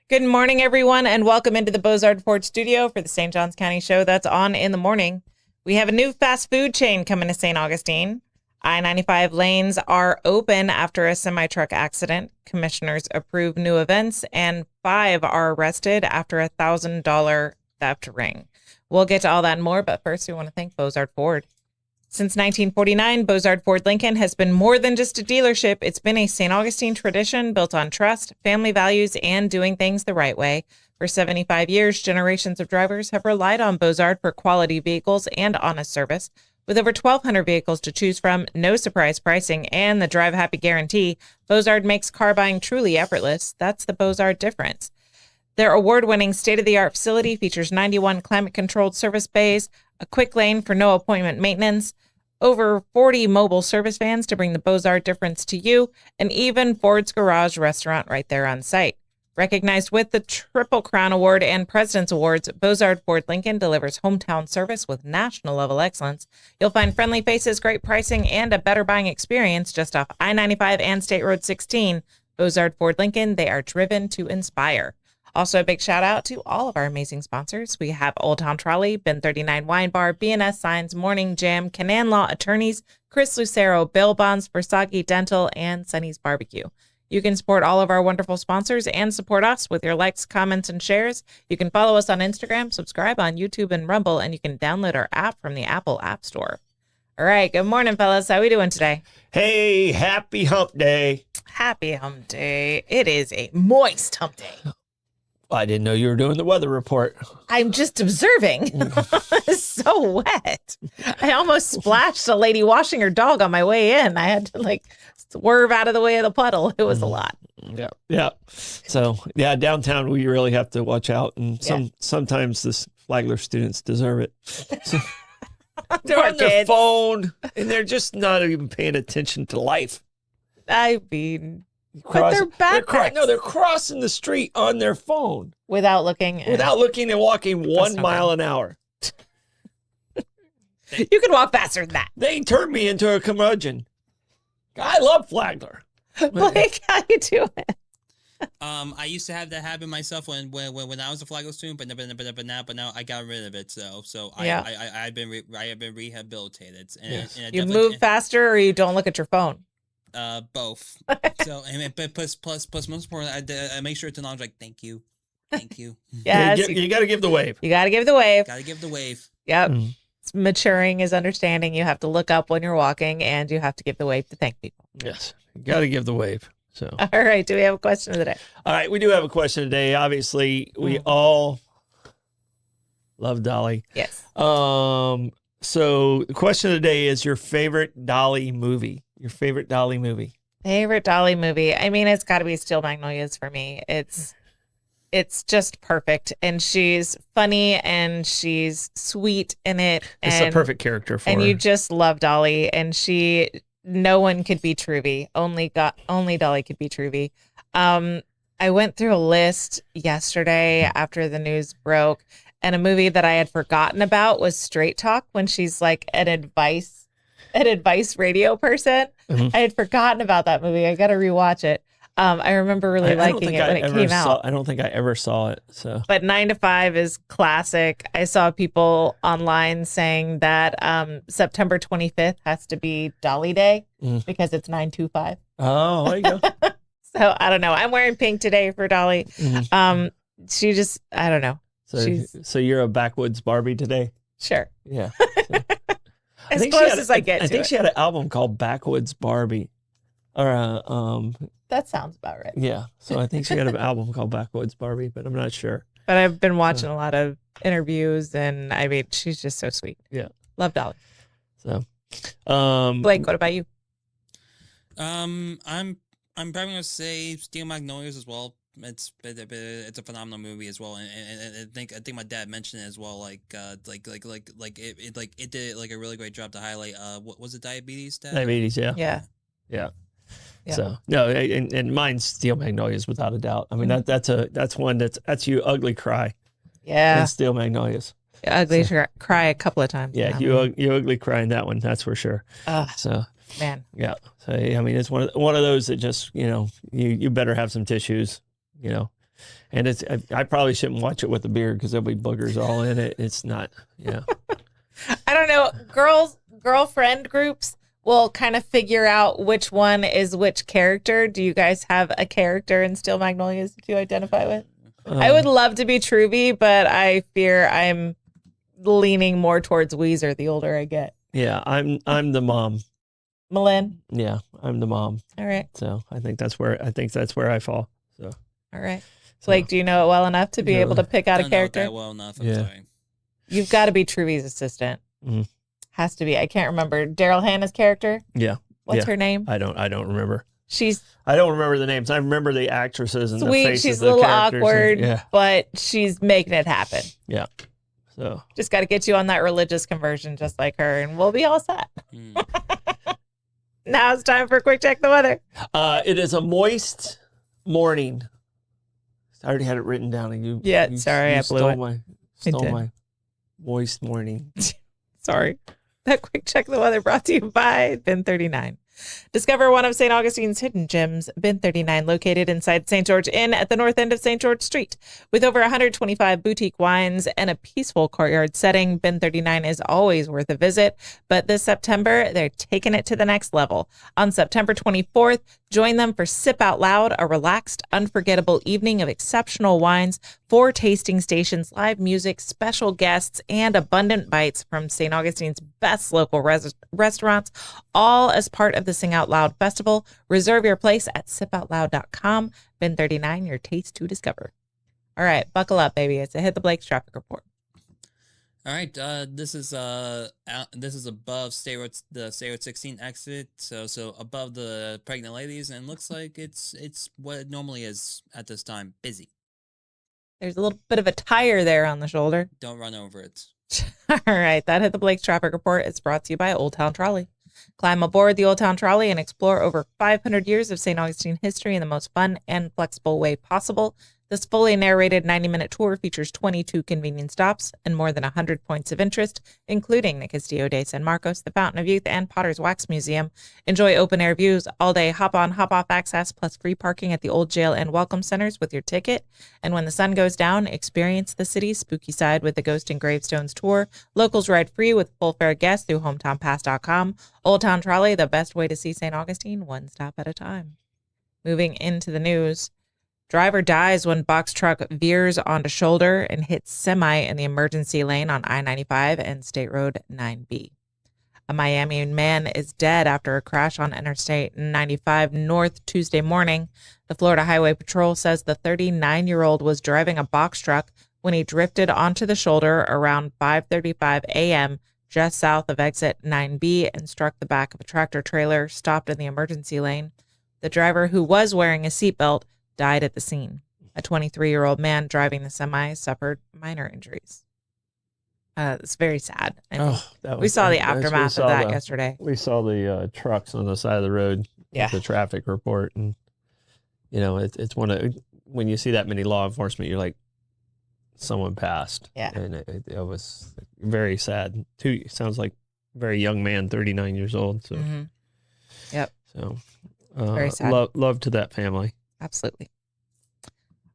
Good morning, everyone, and welcome into the Bozard Ford studio for the St. Johns County show that's on in the morning. We have a new fast food chain coming to St. Augustine. I-95 lanes are open after a semi-truck accident. Commissioners approve new events, and 5 are arrested after a $1,000 theft ring. We'll get to all that and more, but first we want to thank Bozard Ford. Since 1949, Bozard Ford Lincoln has been more than just a dealership. It's been a St. Augustine tradition built on trust, family values, and doing things the right way. For 75 years, generations of drivers have relied on Bozard for quality vehicles and honest service. With over 1,200 vehicles to choose from, no surprise pricing, and the Drive Happy guarantee, Bozard makes car buying truly effortless. That's the Bozard difference. Their award-winning state-of-the-art facility features 91 climate-controlled service bays, a quick lane for no appointment maintenance, over 40 mobile service vans to bring the Bozard difference to you, and even Ford's Garage restaurant right there on site. Recognized with the Triple Crown Award and President's Awards, Bozard Ford Lincoln delivers hometown service with national-level excellence. You'll find friendly faces, great pricing, and a better buying experience just off I-95 and State Road 16. Bozard Ford Lincoln, they are driven to inspire. Also, a big shout out to all of our amazing sponsors. We have Old Town Trolley, Ben 39 Wine Bar, B&S Signs, Morning Jam, Canan Law Attorneys, Chris Lucero, Bail Bonds, Versagi Dental, and Sunny's Barbecue. You can support all of our wonderful sponsors and support us with your likes, comments, and shares. You can follow us on Instagram, subscribe on YouTube and Rumble, and you can download our app from the Apple App Store. All right, good morning, fellas. How we doing today? Hey, happy hump day. Happy hump day. It is a moist hump day. I didn't know you were doing the weather report. I'm just observing. It's so wet. I almost splashed a lady washing her dog on my way in. I had to swerve out of the way of the puddle. It was a lot. Yeah. So, downtown we really have to watch out. And sometimes the Flagler students deserve it. So, they're on their phone, and they're just not even paying attention to life. I mean... But they're backpacks. They're crossing the street on their phone. Without looking and walking 1 mile an hour. You can walk faster than that. They turned me into a curmudgeon. I love Flagler. Blake, how you doing? I used to have that habit myself when I was a Flagler student, but now I got rid of it. So I've been rehabilitated. And you move faster, or you don't look at your phone. Both. So, but plus most important, I make sure to acknowledge, thank you. Yes, you got to give the wave. You got to give the wave. Got to give the wave. Yep. Maturing is understanding. You have to look up when you're walking, and you have to give the wave to thank people. Yes, you got to give the wave. So, all right. Do we have a question of the day? All right, we do have a question today. Obviously, we all love Dolly. Yes. So the question of the day is your favorite Dolly movie. Your favorite Dolly movie. Favorite Dolly movie. I mean, it's got to be Steel Magnolias for me. It's just perfect, and she's funny and she's sweet in it. It's a perfect character for her. And you just love Dolly, and no one could be Truvy. Only Dolly could be Truvy. I went through a list yesterday after the news broke, and a movie that I had forgotten about was Straight Talk, when she's like an advice radio person. Mm-hmm. I had forgotten about that movie. I got to rewatch it. I remember really liking it when it came out. I don't think I ever saw it. So, but 9 to 5 is classic. I saw people online saying that September 25th has to be Dolly Day because it's 9/25. Oh, there you go. So I don't know. I'm wearing pink today for Dolly. Mm-hmm. She just, I don't know. So you're a backwoods Barbie today? Sure. Yeah. So. As close as I get to it. I think she had an album called Backwoods Barbie. Or that sounds about right. Yeah. So I think she had an album called Backwoods Barbie, but I'm not sure. But I've been watching a lot of interviews, and I mean, she's just so sweet. Yeah. Love Dolly. So Blake, what about you? I'm probably gonna say Steel Magnolias as well. It's a phenomenal movie as well, and I think my dad mentioned it as well. It did like a really great job to highlight. What was it? Diabetes? Dad? Diabetes, yeah. Yeah. So no, and mine's Steel Magnolias without a doubt. I mean that's one that's you ugly cry. Yeah. And Steel Magnolias. Ugly cry a couple of times. Yeah, you ugly cry in that one. That's for sure. So man. Yeah. So I mean, it's one of those that just you better have some tissues. And I probably shouldn't watch it with a beard because there'll be boogers all in it. It's not, yeah. I don't know. Girlfriend groups will kind of figure out which one is which character. Do you guys have a character in Steel Magnolias that you identify with? I would love to be Truby, but I fear I'm leaning more towards Weezer the older I get. Yeah, I'm the mom. Malin? Yeah, I'm the mom. All right. So I think that's where I fall. So all right. Blake, do you know it well enough to be able to pick out a character? I don't know that well enough. I'm sorry. You've got to be Truby's assistant. Mm-hmm. Has to be. I can't remember Daryl Hannah's character. Yeah. What's her name? I don't remember. I don't remember the names. I remember the actresses and sweet. The faces. She's a little awkward, but she's making it happen. Yeah. So just got to get you on that religious conversion, just like her, and we'll be all set. Now it's time for a quick check the weather. It is a moist morning. I already had it written down, and you. Yeah, sorry, I blew it. Stole my moist morning. Sorry. That quick check the weather brought to you by Bin 39. Discover one of St. Augustine's hidden gems. Bin 39, located inside St. George Inn at the north end of St. George Street. With over 125 boutique wines and a peaceful courtyard setting, Bin 39 is always worth a visit. But this September, they're taking it to the next level. On September 24th, join them for Sip Out Loud, a relaxed, unforgettable evening of exceptional wines, 4 tasting stations, live music, special guests, and abundant bites from St. Augustine's best local restaurants, all as part of the Sing Out Loud Festival. Reserve your place at sipoutloud.com. Bin 39, your taste to discover. All right, buckle up, baby. It's a Hit the Blake's traffic report. All right, this is above the State Road 16 exit, so above the pregnant ladies, and looks like it's what it normally is at this time, busy. There's a little bit of a tire there on the shoulder. Don't run over it. All right, that Hit the Blake's traffic report is brought to you by Old Town Trolley. Climb aboard the Old Town Trolley and explore over 500 years of St. Augustine history in the most fun and flexible way possible. This fully narrated 90-minute tour features 22 convenient stops and more than 100 points of interest, including the Castillo de San Marcos, the Fountain of Youth, and Potter's Wax Museum. Enjoy open-air views, all-day hop-on, hop-off access, plus free parking at the Old Jail and Welcome Centers with your ticket. And when the sun goes down, experience the city's spooky side with the Ghost and Gravestones tour. Locals ride free with full fare guests through hometownpass.com. Old Town Trolley, the best way to see St. Augustine, one stop at a time. Moving into the news. Driver dies when box truck veers onto shoulder and hits semi in the emergency lane on I-95 and State Road 9B. A Miami man is dead after a crash on Interstate 95 North Tuesday morning. The Florida Highway Patrol says the 39-year-old was driving a box truck when he drifted onto the shoulder around 5:35 a.m. just south of exit 9B and struck the back of a tractor trailer stopped in the emergency lane. The driver, who was wearing a seatbelt, died at the scene. A 23-year-old man driving the semi suffered minor injuries. It's very sad. We saw the aftermath of that yesterday. We saw the trucks on the side of the road. Yeah. The traffic report, and it's one of, when you see that many law enforcement, you're like, someone passed. Yeah. And it was very sad. Sounds like a very young man, 39 years old. So. Mm-hmm. Yep. So. Very sad. Love to that family. Absolutely.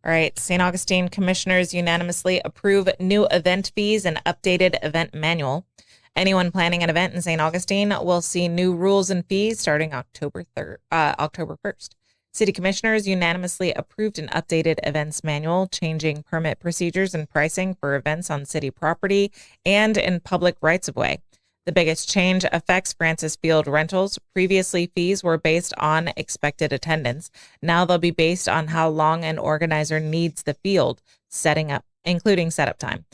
All right. St. Augustine commissioners unanimously approve new event fees and updated event manual. Anyone planning an event in St. Augustine will see new rules and fees starting October 1st. City commissioners unanimously approved an updated events manual, changing permit procedures and pricing for events on city property and in public rights-of-way. The biggest change affects Francis Field rentals. Previously, fees were based on expected attendance. Now they'll be based on how long an organizer needs the field, including setup time.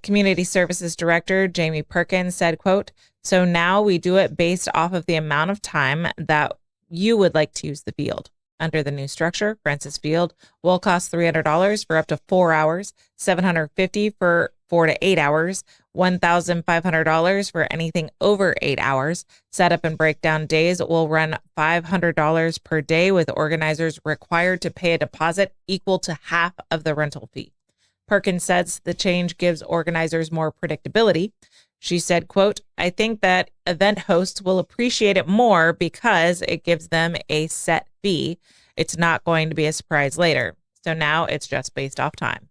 Community Services Director Jamie Perkins said, quote, "So now we do it based off of the amount of time that you would like to use the field. Under the new structure, Francis Field will cost $300 for up to 4 hours, $750 for 4 to 8 hours, $1,500 for anything over 8 hours. Setup and breakdown days will run $500 per day, with organizers required to pay a deposit equal to half of the rental fee." Perkins says the change gives organizers more predictability. She said, quote, "I think that event hosts will appreciate it more because it gives them a set fee. It's not going to be a surprise later. So now it's just based off time.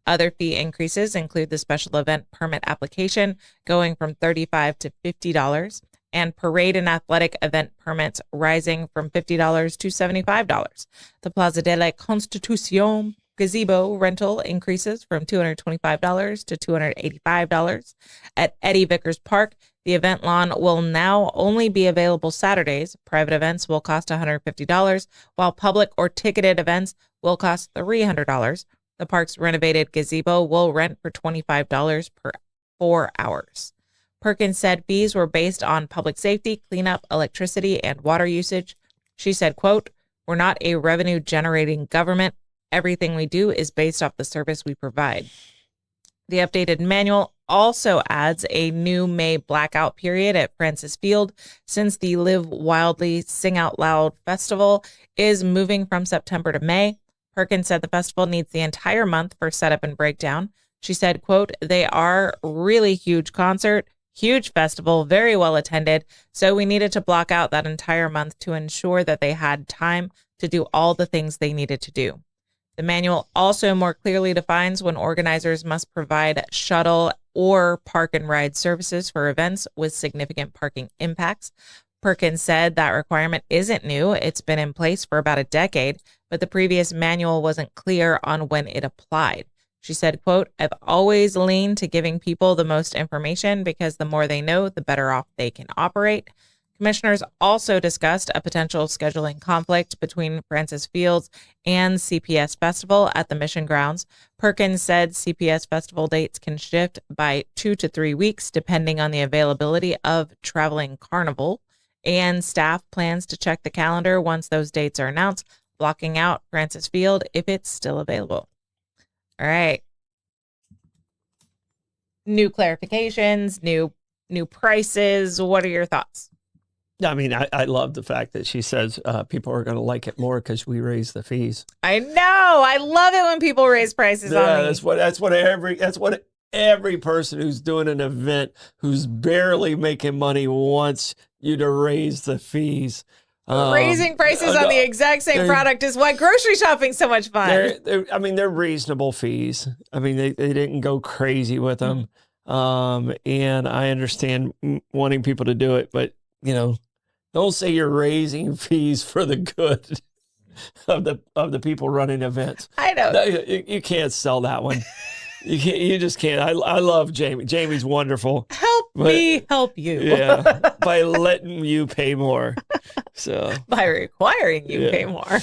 Other fee increases include the special event permit application going from $35 to $50 and parade and athletic event permits rising from $50 to $75. The Plaza de la Constitución gazebo rental increases from $225 to $285. At Eddie Vickers Park, the event lawn will now only be available Saturdays. Private events will cost $150, while public or ticketed events will cost $300. The park's renovated gazebo will rent for $25 per 4 hours. Perkins said fees were based on public safety, cleanup, electricity, and water usage. She said, quote, "We're not a revenue-generating government. Everything we do is based off the service we provide." The updated manual also adds a new May blackout period at Francis Field since the Live Wildly, Sing Out Loud festival is moving from September to May. Perkins said the festival needs the entire month for setup and breakdown. She said, quote, "They are really huge concert, huge festival, very well attended, so we needed to block out that entire month to ensure that they had time to do all the things they needed to do." The manual also more clearly defines when organizers must provide shuttle or park and ride services for events with significant parking impacts. Perkins said that requirement isn't new. It's been in place for about a decade, but the previous manual wasn't clear on when it applied. She said, quote, "I've always leaned to giving people the most information because the more they know, the better off they can operate." Commissioners also discussed a potential scheduling conflict between Francis Fields and CPS Festival at the Mission Grounds. Perkins said CPS Festival dates can shift by 2 to 3 weeks depending on the availability of traveling carnival, and staff plans to check the calendar once those dates are announced, blocking out Francis Field if it's still available. All right. New clarifications, new prices. What are your thoughts? I mean, I love the fact that she says people are going to like it more because we raise the fees. I know. I love it when people raise prices on me. That's what every person who's doing an event who's barely making money wants you to raise the fees. Raising prices on the exact same product is why grocery shopping's so much fun. They're reasonable fees. I mean, they didn't go crazy with them. And I understand wanting people to do it, but don't say you're raising fees for the good of the people running events. I know. You can't sell that one. You just can't. I love Jamie. Jamie's wonderful. Help me help you. Yeah, by letting you pay more. So by requiring you pay more.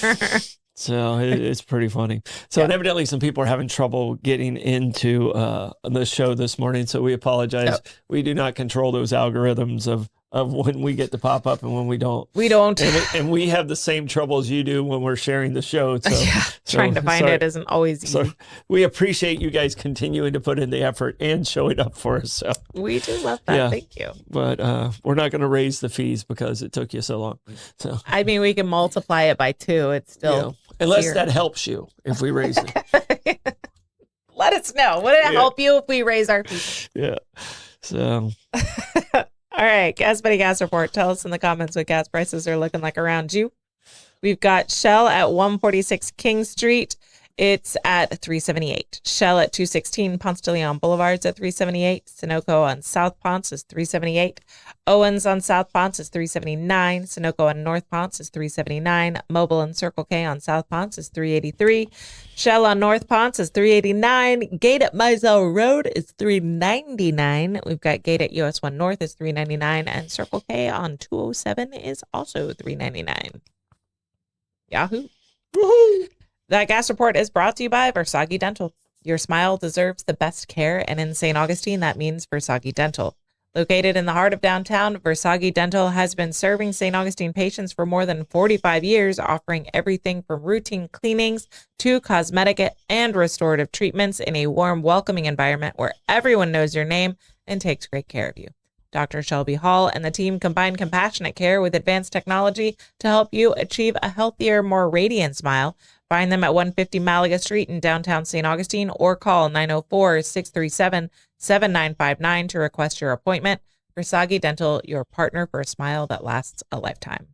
So it's pretty funny. So and evidently some people are having trouble getting into the show this morning. So we apologize. We do not control those algorithms of when we get to pop up and when we don't. We don't. And we have the same trouble as you do when we're sharing the show. So, trying to find it isn't always easy. So we appreciate you guys continuing to put in the effort and showing up for us. So we do love that. Yeah. Thank you. But we're not going to raise the fees because it took you so long. So I mean, we can multiply it by 2. It's still unless that helps you if we raise it. Let us know. Would it help you if we raise our fees? Yeah. So. All right, Gas Buddy Gas Report. Tell us in the comments what gas prices are looking like around you. We've got Shell at 146 King Street. It's at $3.78. Shell at 216 Ponce de Leon Boulevard's at $3.78. Sunoco on South Ponce is $3.78. Owens on South Ponce is $3.79. Sunoco on North Ponce is $3.79. Mobil and Circle K on South Ponce is $3.83. Shell on North Ponce is $3.89. Gate at Mizell Road is $3.99. We've got Gate at US 1 North is $3.99. And Circle K on 207 is also $3.99. Yahoo! Woohoo! That gas report is brought to you by Versagi Dental. Your smile deserves the best care, and in St. Augustine, that means Versagi Dental. Located in the heart of downtown, Versagi Dental has been serving St. Augustine patients for more than 45 years, offering everything from routine cleanings to cosmetic and restorative treatments in a warm, welcoming environment where everyone knows your name and takes great care of you. Dr. Shelby Hall and the team combine compassionate care with advanced technology to help you achieve a healthier, more radiant smile. Find them at 150 Malaga Street in downtown St. Augustine or call 904-637-7959 to request your appointment. Versagi Dental, your partner for a smile that lasts a lifetime.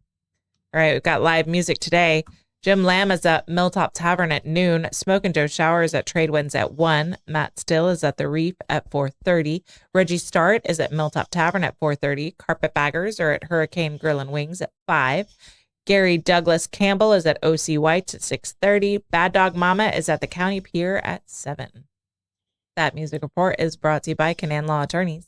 All right, we've got live music today. Jim Lamb is at Milltop Tavern at noon. Smoke and Joe Shower is at Tradewinds at 1. Matt Still is at The Reef at 4:30. Reggie Start is at Milltop Tavern at 4:30. Carpetbaggers are at Hurricane Grill and Wings at 5. Gary Douglas Campbell is at OC White's at 6:30. Bad Dog Mama is at the County Pier at 7. That music report is brought to you by Canaan Law Attorneys.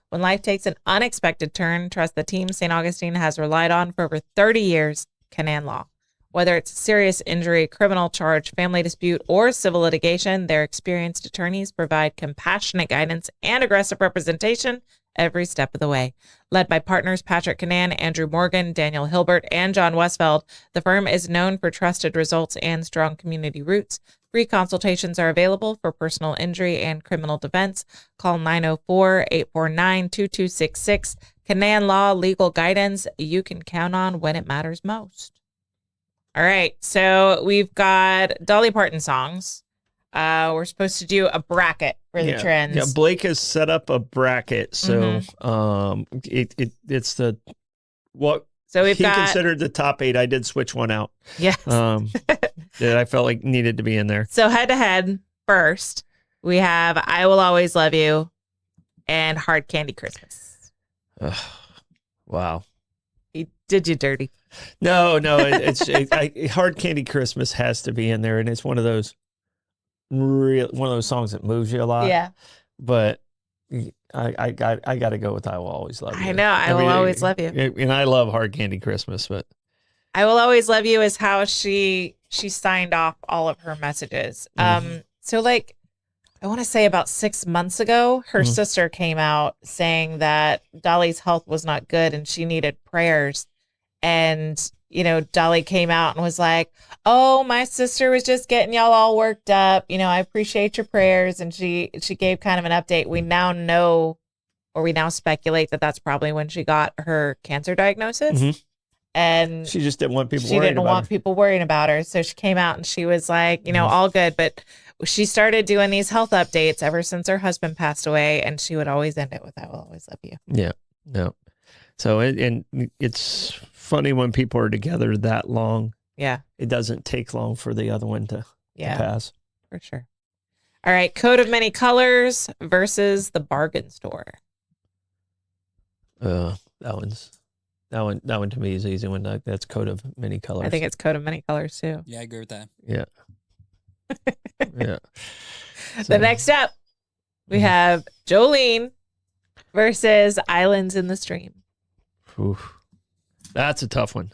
When life takes an unexpected turn, trust the team St. Augustine has relied on for over 30 years, Canaan Law. Whether it's serious injury, criminal charge, family dispute, or civil litigation, their experienced attorneys provide compassionate guidance and aggressive representation every step of the way. Led by partners Patrick Canaan, Andrew Morgan, Daniel Hilbert, and John Westfeld, the firm is known for trusted results and strong community roots. Free consultations are available for personal injury and criminal defense. Call 904-849-2266. Canaan Law, legal guidance you can count on when it matters most. All right, so we've got Dolly Parton songs. We're supposed to do a bracket for the trends. Yeah, Blake has set up a bracket, so it's the what so we've got considered the top 8. I did switch one out. Yes. That I felt like needed to be in there. So head to head, first we have "I Will Always Love You" and "Hard Candy Christmas." Wow. He did you dirty. No, Hard Candy Christmas has to be in there, and it's one of those songs that moves you a lot. Yeah. But I got to go with "I Will Always Love You." I know, I will always love you. And I love Hard Candy Christmas, but "I Will Always Love You" is how she signed off all of her messages. So like I want to say about 6 months ago, her sister came out saying that Dolly's health was not good and she needed prayers. And, Dolly came out and was like, "Oh, my sister was just getting y'all all worked up. I appreciate your prayers." And she gave kind of an update. We now know, or we now speculate that that's probably when she got her cancer diagnosis. And she just didn't want people worrying about her. So she came out and she was like, all good. But she started doing these health updates ever since her husband passed away. And she would always end it with, "I will always love you." Yeah. No. So, it's funny when people are together that long. Yeah. It doesn't take long for the other one to pass. For sure. All right. "Coat of Many Colors" versus "The Bargain Store." That one to me is an easy one. That's "Coat of Many Colors." I think it's "Coat of Many Colors" too. Yeah, I agree with that. Yeah. Yeah. The next up, we have Jolene versus "Islands in the Stream." Oof. That's a tough one.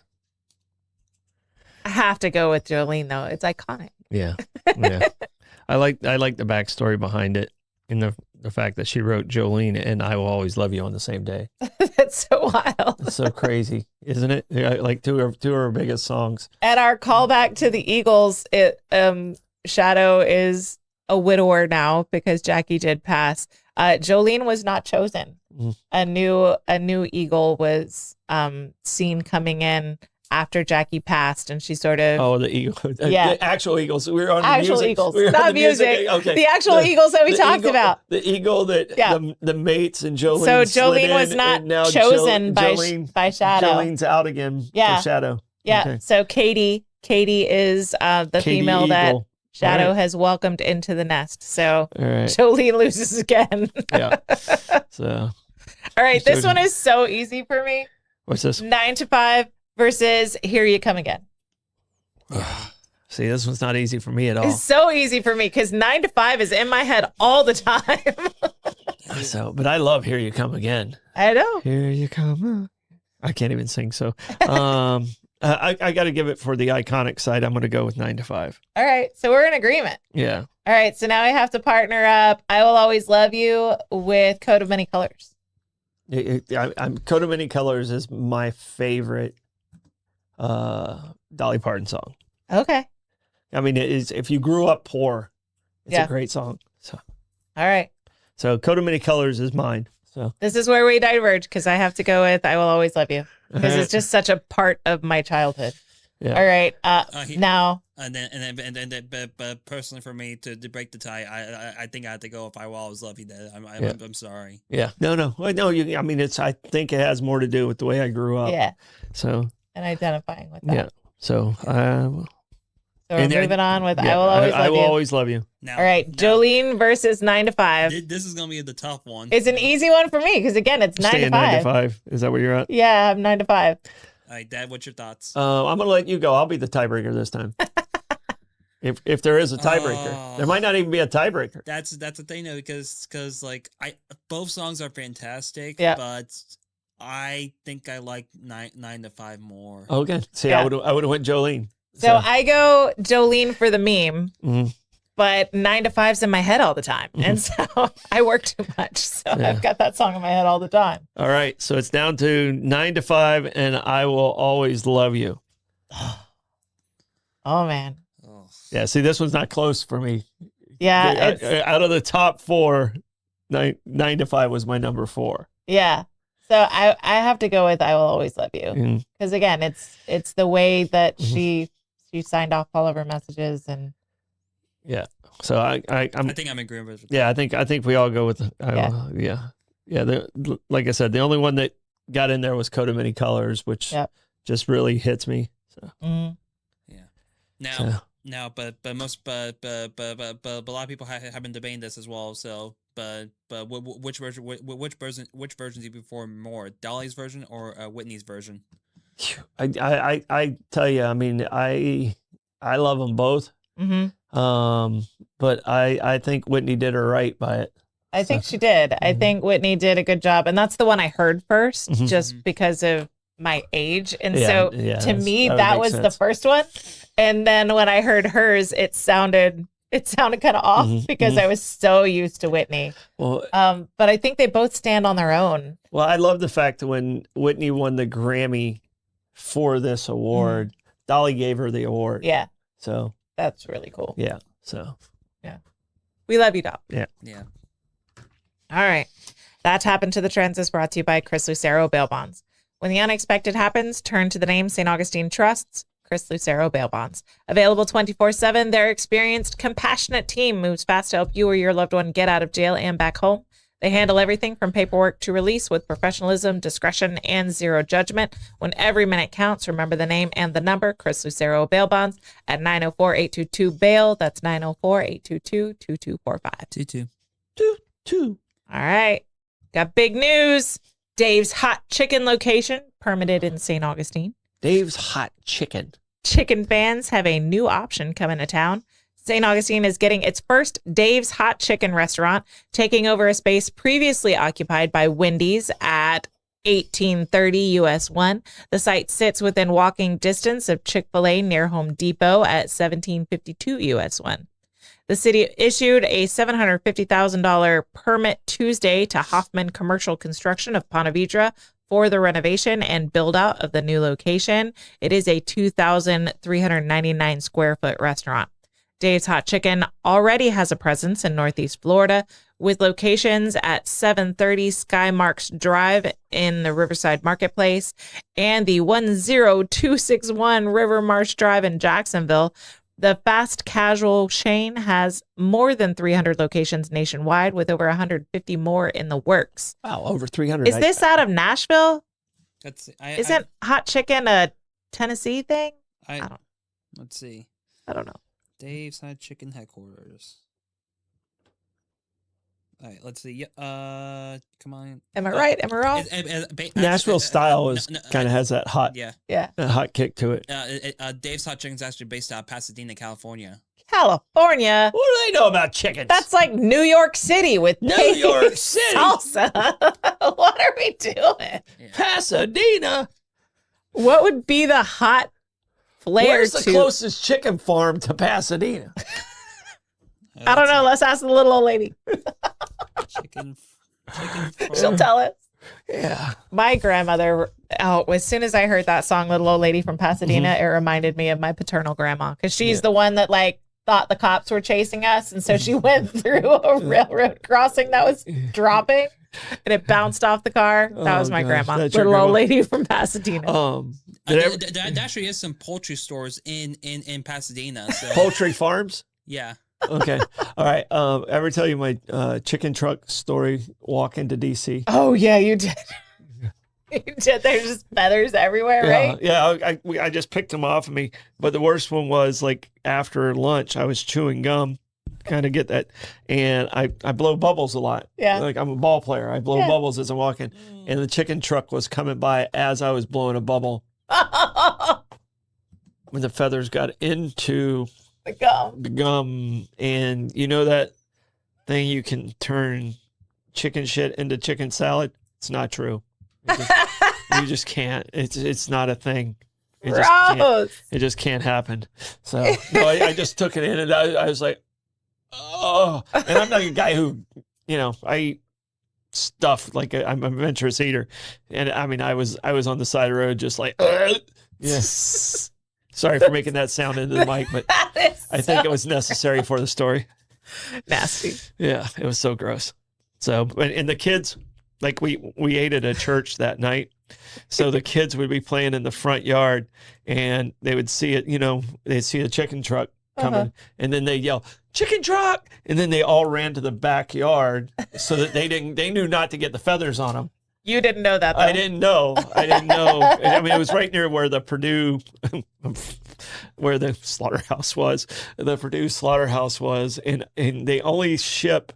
I have to go with Jolene though. It's iconic. Yeah. Yeah. I like the backstory behind it, and the fact that she wrote Jolene and "I Will Always Love You" on the same day. That's so wild. It's so crazy, isn't it? Yeah, like two of her biggest songs. At our callback to the Eagles, Shadow is a widower now because Jackie did pass. Jolene was not chosen. A new Eagle was seen coming in after Jackie passed, and she sort of the Eagle, yeah, the actual Eagles. We were on actual music. Eagles, we not music. Okay, the actual Eagles that we talked about. The Eagle that the mates and Jolene. So Jolene was not chosen by Shadow. Jolene's out again. For Shadow. Yeah. Okay. So Katie is the female Eagle. that Shadow has welcomed into the nest. So Jolene loses again. Yeah. So. All right, this one is so easy for me. What's this? 9 to 5 versus "Here You Come Again." See, this one's not easy for me at all. It's so easy for me because 9 to 5 is in my head all the time. But I love "Here You Come Again." I know. Here you come. I can't even sing. So, I got to give it for the iconic side. I'm going to go with 9 to 5. All right, so we're in agreement. Yeah. All right, so now I have to partner up "I Will Always Love You" with "Coat of Many Colors." "Coat of Many Colors" is my favorite Dolly Parton song. Okay. I mean, it is, if you grew up poor, it's a great song. So, all right. So "Coat of Many Colors" is mine. So this is where we diverge because I have to go with "I Will Always Love You" because it's just such a part of my childhood. Yeah. All right. Now. But personally, for me to break the tie, I think I have to go if "I Will Always Love You." I'm sorry. Yeah. No. I think it has more to do with the way I grew up. Yeah. So. And identifying with that. Yeah. So So we're And then- moving on with Yeah, I Will Always Love I will You. always love you. Now, All right, now, Jolene versus 9 to 5. This is gonna be the tough one. It's an easy one for me because, again, it's 9 to Staying 5. 9 to 5. Is that where you're at? Yeah, I'm 9 to 5. All right, Dad, what's your thoughts? I'm gonna let you go. I'll be the tiebreaker this time. if there is a tiebreaker, there might not even be a tiebreaker. That's the thing though, because like both songs are fantastic, Yeah. but I think I like 9 to 5 more. Okay. See, Yeah. I would have went Jolene. So I go Jolene for the meme, Mhm. but 9 to 5's in my head all the time. And so I work too much. So Yeah. I've got that song in my head all the time. All right. So it's down to 9 to 5, and I will always love you. Oh, man. Oh. Yeah. See, this one's not close for me. Yeah. It's, Out of the top 4, 9 to 5 was my number 4. yeah. So I have to go with I Will Always Love You. Mm. Because, again, it's the way that Mhm. she signed off all of her messages. And Yeah. So I'm I think I'm agreeing with yeah. I think we all go with Yeah. yeah. Like I said, the only one that got in there was Coat of Many Colors, which Yep. just really hits me. So, mm, Now, so. but a lot of people have been debating this as well. So, but which version do you prefer more, Dolly's version or Whitney's version? I tell you, I mean, I love them both. hmm But I think Whitney did her right by it. I think she did. I Mhm. think Whitney did a good job. And that's the one I heard 1st, Mhm. just because of my age. And Yeah, so yeah, to me, that would that make was the sense. first one. And then when I heard hers, it sounded kind of off Mhm, because I was so used to Whitney. Well, But I think they both stand on their own. I love the fact that when Whitney won the Grammy for this award, Dolly gave her the award. Yeah, So that's really cool. yeah. So We love you, Doc. Yeah. All right. That Happened to the Trends is brought to you by Chris Lucero Bail Bonds. When the unexpected happens, turn to the name St. Augustine Trusts, Chris Lucero Bail Bonds. Available 24/7, their experienced, compassionate team moves fast to help you or your loved one get out of jail and back home. They handle everything from paperwork to release with professionalism, discretion, and zero judgment. When every minute counts, remember the name and the number, Chris Lucero Bail Bonds at 904-822-BAIL. That's 904-822-2245. 2-2. two. All right. Got big news. Dave's Hot Chicken location permitted in St. Augustine. Dave's Hot Chicken. Chicken fans have a new option coming to town. St. Augustine is getting its first Dave's Hot Chicken restaurant, taking over a space previously occupied by Wendy's at 1830 US 1. The site sits within walking distance of Chick-fil-A near Home Depot at 1752 US 1. The city issued a $750,000 permit Tuesday to Hoffman Commercial Construction of Ponte Vedra for the renovation and build out of the new location. It is a 2,399 square foot restaurant. Dave's Hot Chicken already has a presence in Northeast Florida with locations at 730 Skymarks Drive in the Riverside Marketplace and the 10261 River Marsh Drive in Jacksonville. The fast casual chain has more than 300 locations nationwide with over 150 more in the works. Wow, over 300. Is this out of Nashville? Isn't Hot Chicken a Tennessee thing? I don't- Let's see. I don't know. Dave's Hot Chicken headquarters. All right, let's see. Come on. Am I right? Am I wrong? Nashville style is kind of has that hot, Yeah. Yeah. that hot kick to it. Dave's Hot Chicken is actually based out of Pasadena, California. California. What do they know about chickens? That's like New York City with New pig York City. salsa. What are we doing? Pasadena. What would be the hot flair Where's the to? closest chicken farm to Pasadena? I don't know. Let's ask the little old lady. Chicken. She'll tell us. Yeah. My grandmother, as soon as I heard that song, Little Old Lady from Pasadena, it reminded me of my paternal grandma because she's the one that thought the cops were chasing us. And so she went through a railroad crossing that was dropping and it bounced off the car. That was my grandma. That's your Little old grandma? lady from Pasadena. There actually is some poultry stores in Pasadena. So Poultry farms? yeah. Okay. All right. Ever tell you my chicken truck story walk into DC? Oh, yeah, you did. There's just feathers everywhere, right? Yeah, I just picked them off of me. But the worst one was like after lunch, I was chewing gum, kind of get that, and I blow bubbles a lot. Yeah. Like I'm a ball player. I blow bubbles as I'm walking, and the chicken truck was coming by as I was blowing a bubble. When the feathers got into the gum, and you know that thing you can turn chicken shit into chicken salad? It's not true. You just can't. It's not a thing. It just can't happen. So no, I just took it in, and I was like, oh. And I'm not a guy who, I eat stuff like I'm a adventurous eater, and I mean I was on the side of the road just like, yes. Sorry for making that sound into the mic, but I think it was necessary for the story. Nasty. Yeah, it was so gross. So, and the kids, like we ate at a church that night. So the kids would be playing in the front yard and they would see it, they'd see a chicken truck coming and then they'd yell, chicken truck. And then they all ran to the backyard so that they knew not to get the feathers on them. You didn't know that, though. I didn't know. I mean, it was right near where the Purdue, where the slaughterhouse was. The Purdue slaughterhouse was, and they only ship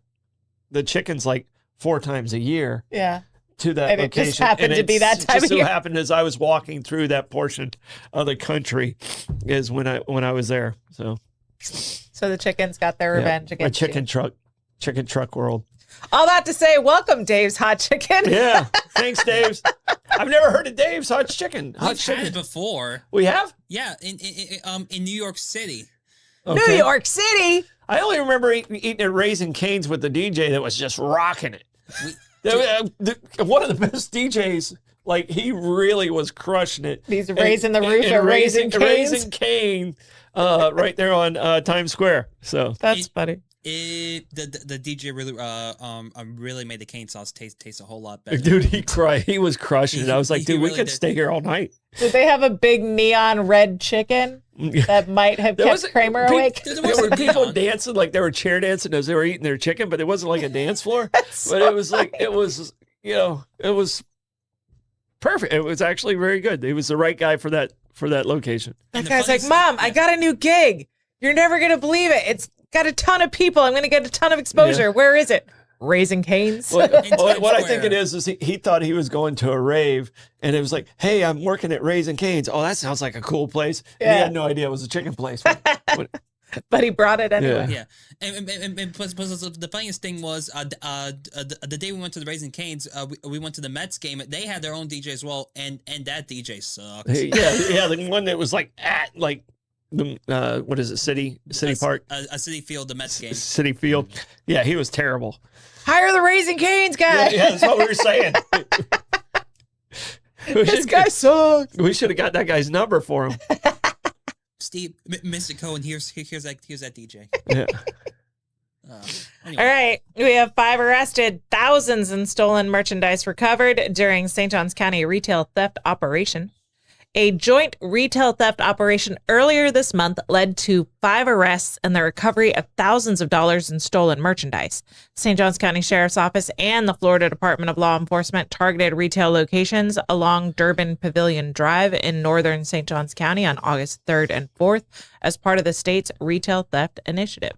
the chickens like 4 times a year. Yeah. To that and location. It just happened to be that time of year. Just so happened as I was walking through that portion of the country is when I was there. So the chickens got their revenge against chicken truck world. All that to say, welcome, Dave's Hot Chicken. Yeah, thanks, Dave's. I've never heard of Dave's Hot Chicken. We've had it before. We have? Yeah, in New York City. Okay. New York City? I only remember eating at Raising Cane's with the DJ that was just rocking it. One of the best DJs. Like, he really was crushing it. He's raising the roof at Raising Cane's. Raising Cane, right there on Times Square. So that's funny. The DJ really made the cane sauce taste a whole lot better. Dude, he was crushing it. I was like, dude, we could stay here all night. Did they have a big neon red chicken that might have kept Kramer awake? There were people dancing, like they were chair dancing as they were eating their chicken, but it wasn't like a dance floor. But it was like, it was perfect. It was actually very good. He was the right guy for that location. That guy's like, Mom, I got a new gig. You're never going to believe it. It's got a ton of people. I'm going to get a ton of exposure. Yeah. Where is it? Raising Cane's. What I think it is he thought he was going to a rave, and it was like, hey, I'm working at Raising Cane's. Oh, that sounds like a cool place. Yeah. And he had no idea it was a chicken place. But he brought it anyway. Yeah. And plus, the funniest thing was the day we went to the Raising Cane's, we went to the Mets game. They had their own DJ as well, and that DJ sucked. Yeah, the one that was like at like the what is it, City Park? A City Field, the Mets game. City Field. Yeah, he was terrible. Hire the Raising Cane's guy. Yeah, that's what we were saying. This guy sucks. We should have got that guy's number for him. Steve, Mr. Cohen, here's that DJ. Yeah. Anyway. All right. We have 5 arrested, thousands in stolen merchandise recovered during St. Johns County retail theft operation. A joint retail theft operation earlier this month led to 5 arrests and the recovery of thousands of dollars in stolen merchandise. St. Johns County Sheriff's Office and the Florida Department of Law Enforcement targeted retail locations along Durbin Pavilion Drive in northern St. Johns County on August 3rd and 4th as part of the state's retail theft initiative.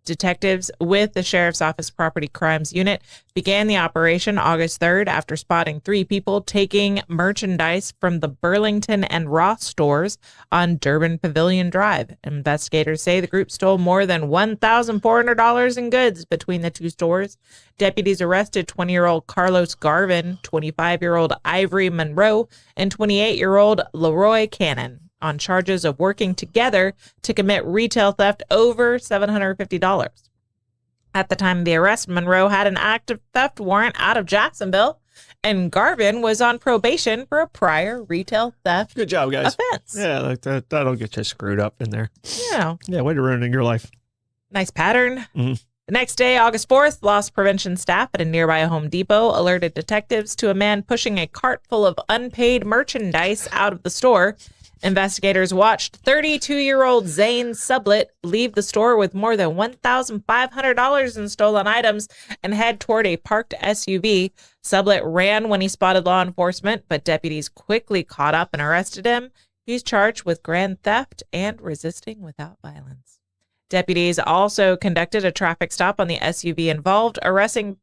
Detectives with the Sheriff's Office Property Crimes Unit began the operation August 3rd after spotting 3 people taking merchandise from the Burlington and Ross stores on Durbin Pavilion Drive. Investigators say the group stole more than $1,400 in goods between the 2 stores. Deputies arrested 20-year-old Carlos Garvin, 25-year-old Ivory Monroe, and 28-year-old Leroy Cannon on charges of working together to commit retail theft over $750. At the time of the arrest, Monroe had an active theft warrant out of Jacksonville, and Garvin was on probation for a prior retail theft Good job, guys. offense. Yeah, that'll get you screwed up in there. Yeah. Yeah, way to ruining your life. Nice pattern. Mm-hmm. The next day, August 4th, loss prevention staff at a nearby Home Depot alerted detectives to a man pushing a cart full of unpaid merchandise out of the store. Investigators watched 32-year-old Zane Sublet leave the store with more than $1,500 in stolen items and head toward a parked SUV. Sublet ran when he spotted law enforcement, but deputies quickly caught up and arrested him. He's charged with grand theft and resisting without violence. Deputies also conducted a traffic stop on the SUV involved, arresting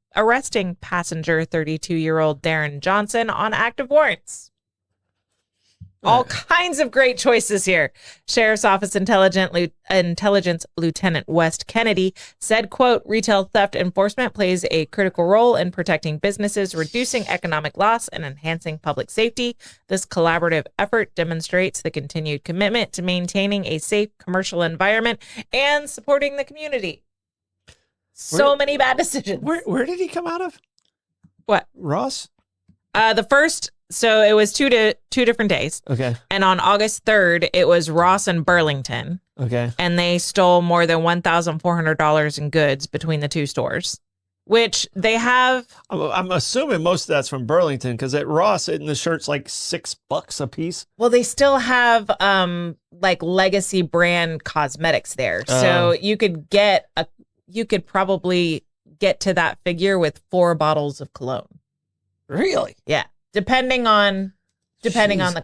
passenger 32-year-old Darren Johnson on active warrants. All kinds of great choices here. Sheriff's Office Intelligence Lieutenant West Kennedy said, quote, retail theft enforcement plays a critical role in protecting businesses, reducing economic loss, and enhancing public safety. This collaborative effort demonstrates the continued commitment to maintaining a safe commercial environment and supporting the community. So many bad decisions. Where did he come out of? What? Ross? The first... So it was two different days. Okay. And on August 3rd, it was Ross and Burlington. Okay. And they stole more than $1,400 in goods between the two stores, which they have. I'm assuming most of that's from Burlington because at Ross, the shirt's like $6 a piece. Well, they still have like legacy brand cosmetics there. So you could probably get to that figure with 4 bottles of cologne. Really? Yeah. Depending on the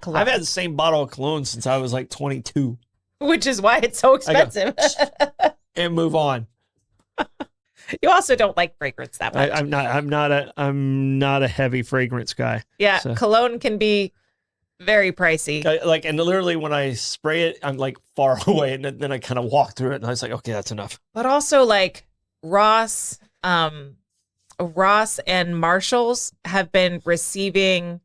cologne. I've had the same bottle of cologne since I was like 22. Which is why it's so expensive. And move on. You also don't like fragrance that much. I'm not a heavy fragrance guy. Yeah, so. Cologne can be very pricey. And literally when I spray it, I'm like far away, and then I kind of walk through it, and I was like, okay, that's enough. But also like Ross and Marshalls have been receiving,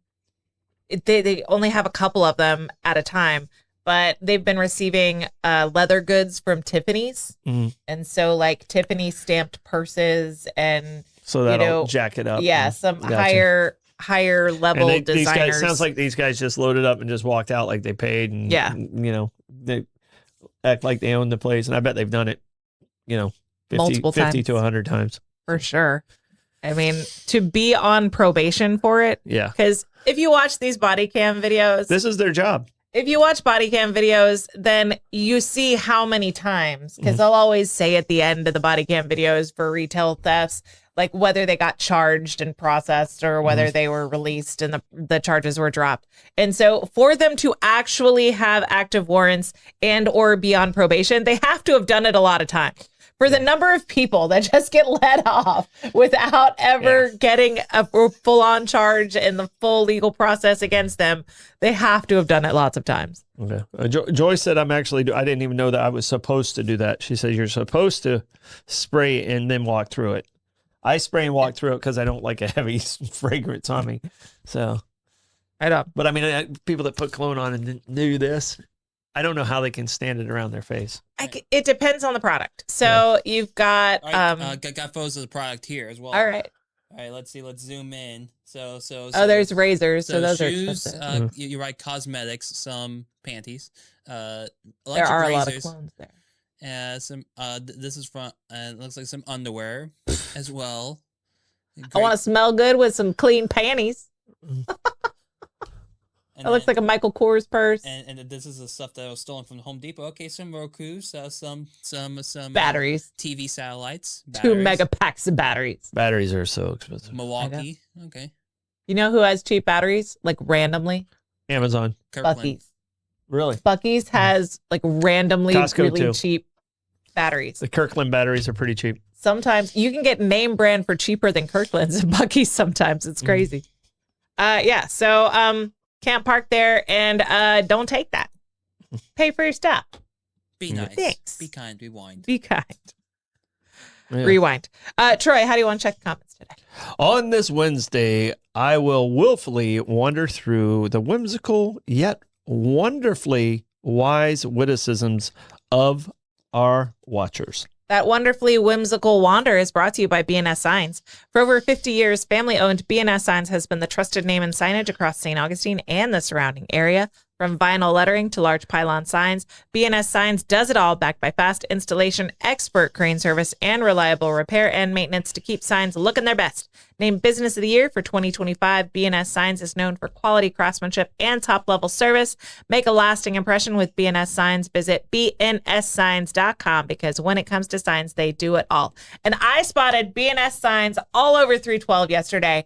they only have a couple of them at a time, but they've been receiving leather goods from Tiffany's. Mm-hmm. And so like Tiffany stamped purses and so that'll jack it up. Yeah, some higher level and designers. Sounds like these guys just loaded up and just walked out like they paid, and they act like they own the place, and I bet they've done it, multiple 50 times. to 100 times. For sure. I mean, to be on probation for it. Yeah. Because if you watch these body cam videos. This is their job. If you watch body cam videos, then you see how many times. Because I'll always say at the end of the body cam videos for retail thefts, like whether they got charged and processed or whether they were released and the charges were dropped. And so for them to actually have active warrants and or be on probation, they have to have done it a lot of times. For the number of people that just get let off without ever getting a full-on charge and the full legal process against them, they have to have done it lots of times. Okay. Joy said, I didn't even know that I was supposed to do that. She says, you're supposed to spray and then walk through it. I spray and walk through it because I don't like a heavy fragrance on me. So, I know. But I mean, people that put cologne on and do this, I don't know how they can stand it around their face. It depends on the product. So you've got got photos of the product here as well. All right. Let's see. Let's zoom in. So there's razors. So those shoes, are expensive. You're right. Cosmetics, some panties. There are a lot of clones there. This is from. It looks like some underwear as well. I want to smell good with some clean panties. It looks like a Michael Kors purse. And this is the stuff that was stolen from Home Depot. Okay, some Roku's, some batteries, TV satellites, 2 megapacks of batteries. Batteries are so expensive. Milwaukee. Okay. You know who has cheap batteries? Like randomly? Amazon. Kirkland. Buc-ee's. Really? Buc-ee's has like randomly Costco really too. cheap batteries. The Kirkland batteries are pretty cheap. Sometimes you can get name brand for cheaper than Kirkland's at Buc-ee's sometimes. It's crazy. So can't park there and don't take that. Pay for your stuff. Be nice. Thanks. Be kind. Rewind. Be kind. Yeah. Rewind. Troy, how do you want to check the comments today? On this Wednesday, I will willfully wander through the whimsical yet wonderfully wise witticisms of our watchers. That wonderfully whimsical wander is brought to you by B&S Signs. For over 50 years, family-owned B&S Signs has been the trusted name in signage across St. Augustine and the surrounding area. From vinyl lettering to large pylon signs, B&S Signs does it all, backed by fast installation, expert crane service, and reliable repair and maintenance to keep signs looking their best. Named Business of the Year for 2025, B&S Signs is known for quality craftsmanship and top-level service. Make a lasting impression with B&S Signs. Visit bnssigns.com because when it comes to signs, they do it all. And I spotted B&S Signs all over 312 yesterday.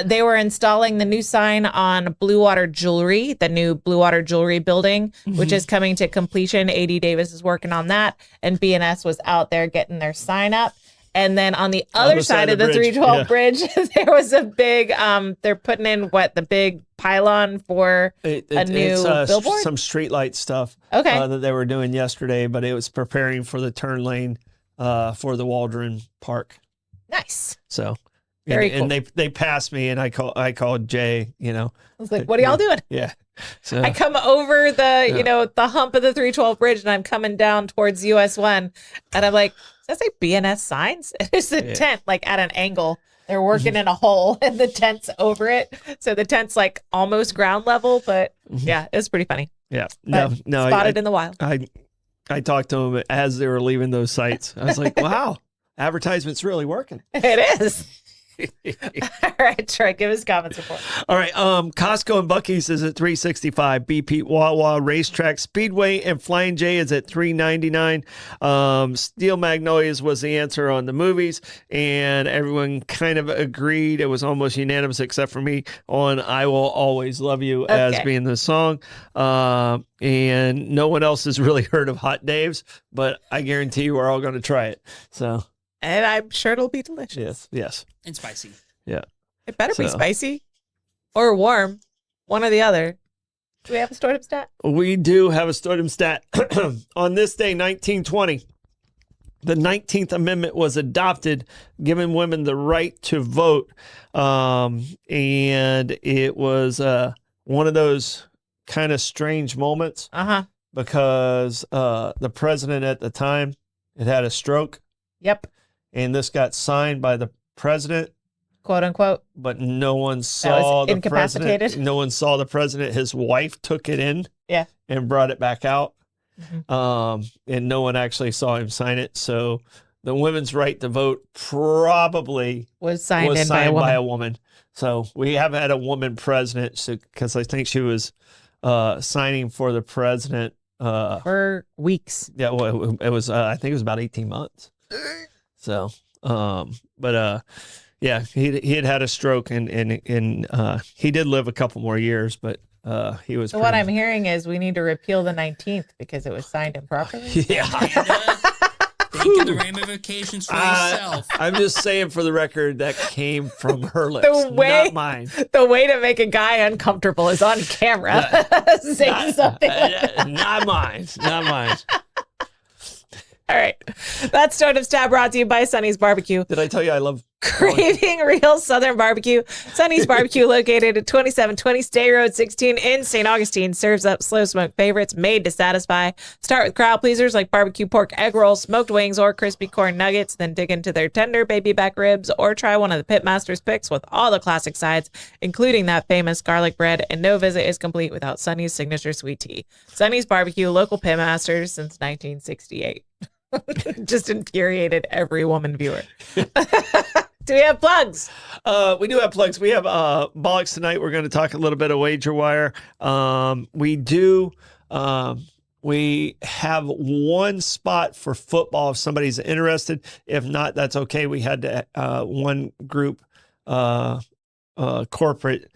They were installing the new sign on Blue Water Jewelry, the new Blue Water Jewelry building, which is coming to completion. A.D. Davis is working on that, and B&S was out there getting their sign up. And then on the other side of the 312 bridge, there was a big, they're putting in the big pylon for a new billboard? Some streetlight stuff that they were doing yesterday, but it was preparing for the turn lane for the Waldron Park. Nice. So, Very cool. And they passed me, and I called Jay, I was like, what are y'all doing? Yeah. So I come over the, the hump of the 312 bridge, and I'm coming down towards US 1, and I'm like, does that say B&S Signs? It's a tent, at an angle. They're working in a hole, and the tent's over it. So the tent's almost ground level, but yeah, it's pretty funny. Yeah. No, spotted in the wild. I talked to them as they were leaving those sites. I was like, wow, advertisement's really working. It is. All right, Troy, give us comments report. All right, Costco and Buc-ee's is at $365. BP, Wawa, Racetrack, Speedway, and Flying J is at $399. Steel Magnolias was the answer on the movies, and everyone kind of agreed. It was almost unanimous except for me on "I Will Always Love You" as being the song. And no one else has really heard of Hot Dave's, but I guarantee you we're all going to try it. So. And I'm sure it'll be delicious. Yes. And spicy. Yeah. It better be spicy or warm, one or the other. Do we have a stardom stat? We do have a stardom stat. On this day, 1920, the 19th Amendment was adopted, giving women the right to vote. And it was one of those kind of strange moments because the president at the time had a stroke. Yep. And this got signed by the president, quote unquote, but no one saw the incapacitated. President. No one saw the president. His wife took it in, and brought it back out, and no one actually saw him sign it. So the women's right to vote probably was signed by a woman. So we have had a woman president, because I think she was signing for the president for weeks. Yeah, well, it was. I think it was about 18 months. So, yeah, he had a stroke, and he did live a couple more years, but he was. So what I'm hearing is we need to repeal the 19th because it was signed improperly. Yeah. Think of the ramifications for yourself. I'm just saying, for the record, that came from her lips, not mine. The way to make a guy uncomfortable is on camera. Saying something like that. Not mine. Not mine. All right. That Stardom Stab brought to you by Sonny's Barbecue. Did I tell you I love craving real Southern barbecue? Sonny's Barbecue, located at 2720 State Road 16 in St. Augustine, serves up slow smoked favorites made to satisfy. Start with crowd pleasers like barbecue pork egg rolls, smoked wings, or crispy corn nuggets, then dig into their tender baby back ribs, or try one of the Pitmaster's picks with all the classic sides, including that famous garlic bread. And no visit is complete without Sonny's signature sweet tea. Sonny's Barbecue, local Pitmasters since 1968. Just infuriated every woman viewer. Do we have plugs? We do have plugs. We have Bollocks tonight. We're going to talk a little bit of Wager Wire. We do. We have one spot for football if somebody's interested. If not, that's okay. We had to, one group corporate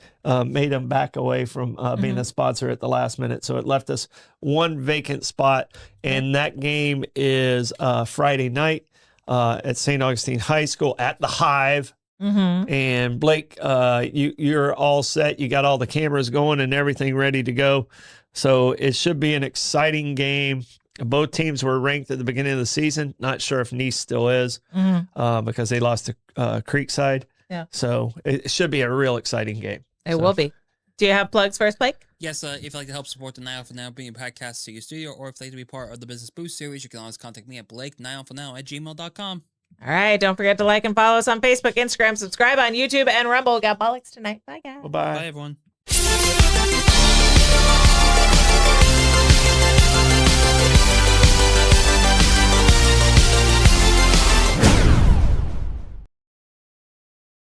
made them back away from being a sponsor at the last minute. So it left us one vacant spot. And that game is Friday night at St. Augustine High School at the Hive. And Blake, you're all set. You got all the cameras going and everything ready to go. So it should be an exciting game. Both teams were ranked at the beginning of the season. Not sure if Nice still is because they lost to Creekside. Yeah. So it should be a real exciting game. It will be. Do you have plugs first, Blake? Yes, if you'd like to help support the Now for Now bringing podcasts to your studio, or if you'd like to be part of the Business Boost series, you can always contact me at blake9fornow@gmail.com. All right. Don't forget to like and follow us on Facebook, Instagram, subscribe on YouTube, and Rumble. Got Bollocks tonight. Bye, guys. Bye-bye. Bye, everyone.